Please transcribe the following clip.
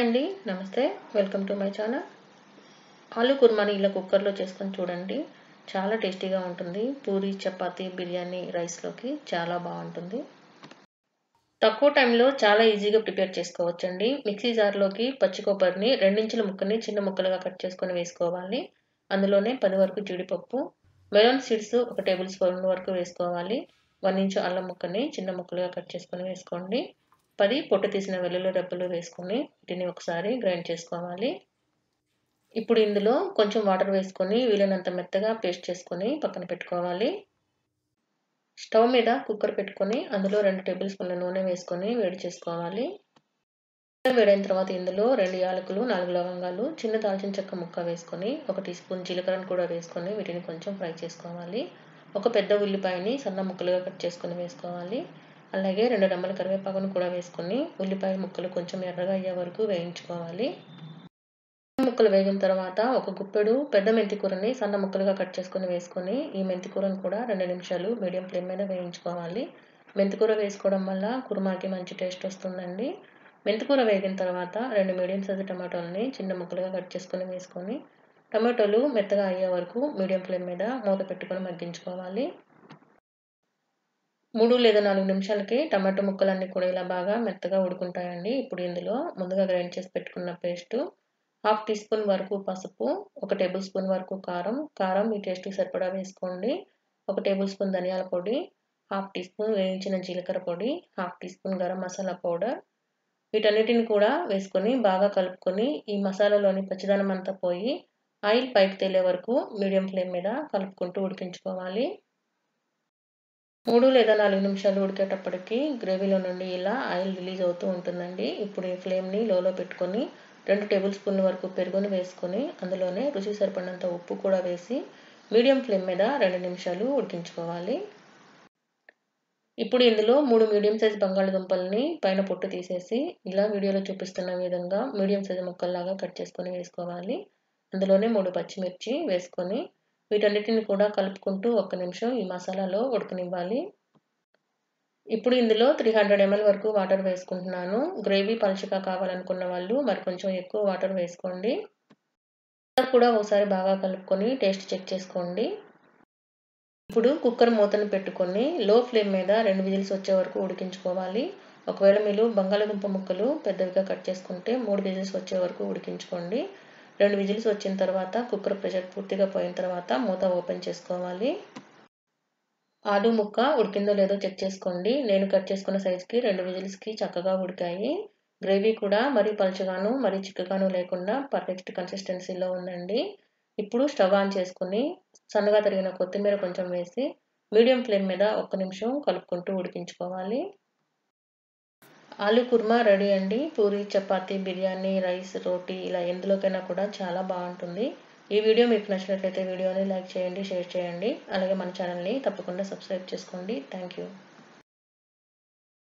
అండి. నమస్తే. Welcome to my channel. ఆలు కుర్మాని ఇలా కుక్కర్‌లో చేసుకొని చూడండి. చాలా టేస్టీగా ఉంటుంది. పూరి, చపాతీ, బిర్యానీ, రైస్‌లోకి చాలా బావుంటుంది. తక్కువ టైంలో చాలా ఈజీగా ప్రిపేర్ చేసుకోవచ్చండి. మిక్సీ జార్‌లోకి పచ్చి కొబ్బరిని 2 ఇంచుల ముక్కని చిన్న ముక్కలుగా కట్ చేసుకొని వేసుకోవాలి. అందులోనే 10 వరకు జీడిపప్పు, మెలోన్ సీడ్స్ 1 టేబుల్ స్పూన్ వరకు వేసుకోవాలి. 1 ఇంచు అల్లం ముక్కని చిన్న ముక్కలుగా కట్ చేసుకొని వేసుకోండి. 10 పొట్టు తీసిన వెల్లుల్లి రెబ్బలు వేసుకొని వీటిని ఒకసారి గ్రైండ్ చేసుకోవాలి. ఇప్పుడు ఇందులో కొంచెం వాటర్ వేసుకొని వీలైనంత మెత్తగా పేస్ట్ చేసుకొని పక్కన పెట్టుకోవాలి. స్టవ్ మీద కుక్కర్ పెట్టుకొని అందులో 2 టేబుల్ స్పూన్ల నూనె వేసుకొని వేడి చేసుకోవాలి. వేడైన తర్వాత ఇందులో 2 యాలకులు, 4 లవంగాలు, చిన్న దాల్చిన చెక్క ముక్క వేసుకొని 1 టీ స్పూన్ జీలకర్రను కూడా వేసుకొని వీటిని కొంచెం ఫ్రై చేసుకోవాలి. ఒక పెద్ద ఉల్లిపాయని సన్న ముక్కలుగా కట్ చేసుకొని వేసుకోవాలి. అలాగే 2 రెమ్మల కరివేపాకును కూడా వేసుకొని ఉల్లిపాయ ముక్కలు కొంచెం ఎర్రగా అయ్యే వరకు వేయించుకోవాలి. ముక్కలు వేగిన తర్వాత ఒక గుప్పెడు పెద్ద మెంతి కూరని సన్న ముక్కలుగా కట్ చేసుకొని వేసుకొని ఈ మెంతి కూరను కూడా 2 నిమిషాలు మీడియం ఫ్లేమ్ మీద వేయించుకోవాలి. మెంతి కూర వేసుకోవడం వల్ల కుర్మాకి మంచి టేస్ట్ వస్తుందండి. మెంతి కూర వేగిన తర్వాత 2 మీడియం సైజు టమాటోలని చిన్న ముక్కలుగా కట్ చేసుకొని వేసుకొని టమాటోలు మెత్తగా అయ్యే వరకు మీడియం ఫ్లేమ్ మీద మూత పెట్టుకొని మగ్గించుకోవాలి. 3 లేదా 4 నిమిషాలకి టమాటో ముక్కలన్నీ కూడా ఇలా బాగా మెత్తగా ఉడుకుంటాయండి. ఇప్పుడు ఇందులో ముందుగా గ్రైండ్ చేసి పెట్టుకున్న పేస్టు, 1/2 టీ స్పూన్ వరకు పసుపు, 1 టేబుల్ స్పూన్ వరకు కారం మీ టేస్ట్‌కి సరిపడా వేసుకోండి. 1 టేబుల్ స్పూన్ ధనియాల పొడి, 1/2 టీ స్పూన్ వేయించిన జీలకర్ర పొడి, 1/2 teaspoon garam masala powder వీటన్నిటిని కూడా వేసుకొని బాగా కలుపుకొని ఈ మసాలాలోని పచ్చిదనం అంతా పోయి ఆయిల్ పైకి తేలే వరకు మీడియం ఫ్లేమ్ మీద కలుపుకుంటూ ఉడికించుకోవాలి. 3 లేదా 4 నిమిషాలు ఉడికేటప్పటికి గ్రేవీలో నుండి ఇలా ఆయిల్ రిలీజ్ అవుతూ ఉంటుందండి. ఇప్పుడు ఈ ఫ్లేమ్‌ని లోలో పెట్టుకొని 2 టేబుల్ స్పూన్ల వరకు పెరుగుని వేసుకొని అందులోనే రుచికి సరిపడినంత ఉప్పు కూడా వేసి మీడియం ఫ్లేమ్ మీద 2 నిమిషాలు ఉడికించుకోవాలి. ఇప్పుడు ఇందులో 3 మీడియం సైజ్ బంగాళదుంపల్ని పైన పొట్టు తీసేసి ఇలా వీడియోలో చూపిస్తున్న విధంగా మీడియం సైజ్ ముక్కల్లాగా కట్ చేసుకొని వేసుకోవాలి. అందులోనే 3 పచ్చిమిర్చి వేసుకొని వీటన్నిటిని కూడా కలుపుకుంటూ 1 నిమిషం ఈ మసాలాలో ఉడకనివ్వాలి. ఇప్పుడు ఇందులో 300 ml వరకు వాటర్ వేసుకుంటున్నాను. గ్రేవీ పలుచగా కావాలనుకున్న వాళ్ళు మరికొంచెం ఎక్కువ వాటర్ వేసుకోండి. కూడా ఒకసారి బాగా కలుపుకొని టేస్ట్ చెక్ చేసుకోండి. ఇప్పుడు కుక్కర్ మూతను పెట్టుకొని లో ఫ్లేమ్ మీద 2 విజిల్స్ వచ్చే వరకు ఉడికించుకోవాలి. ఒకవేళ మీరు బంగాళదుంప ముక్కలు పెద్దవిగా కట్ చేసుకుంటే 3 విజిల్స్ వచ్చే వరకు ఉడికించుకోండి. 2 విజిల్స్ వచ్చిన తర్వాత కుక్కర్ ప్రెషర్ పూర్తిగా పోయిన తర్వాత మూత ఓపెన్ చేసుకోవాలి. ఆలు ముక్క ఉడికిందో లేదో చెక్ చేసుకోండి. నేను కట్ చేసుకున్న సైజుకి 2 విజిల్స్‌కి చక్కగా ఉడికాయి. గ్రేవీ కూడా మరీ పలుచగాను, మరీ చిక్కగాను లేకుండా పర్ఫెక్ట్ కన్సిస్టెన్సీలో ఉందండి. ఇప్పుడు స్టవ్ ఆన్ చేసుకొని సన్నగా తరిగిన కొత్తిమీర కొంచెం వేసి మీడియం ఫ్లేమ్ మీద 1 నిమిషం కలుపుకుంటూ ఉడికించుకోవాలి. ఆలు కుర్మా రెడీ అండి. పూరి, చపాతీ, బిర్యానీ, రైస్, రోటీ ఇలా ఎందులోకైనా కూడా చాలా బావుంటుంది. ఈ వీడియో మీకు నచ్చినట్లయితే వీడియోని లైక్ చేయండి, షేర్ చేయండి. అలాగే మన ఛానల్‌ని తప్పకుండా సబ్స్క్రైబ్ చేసుకోండి. Thank you.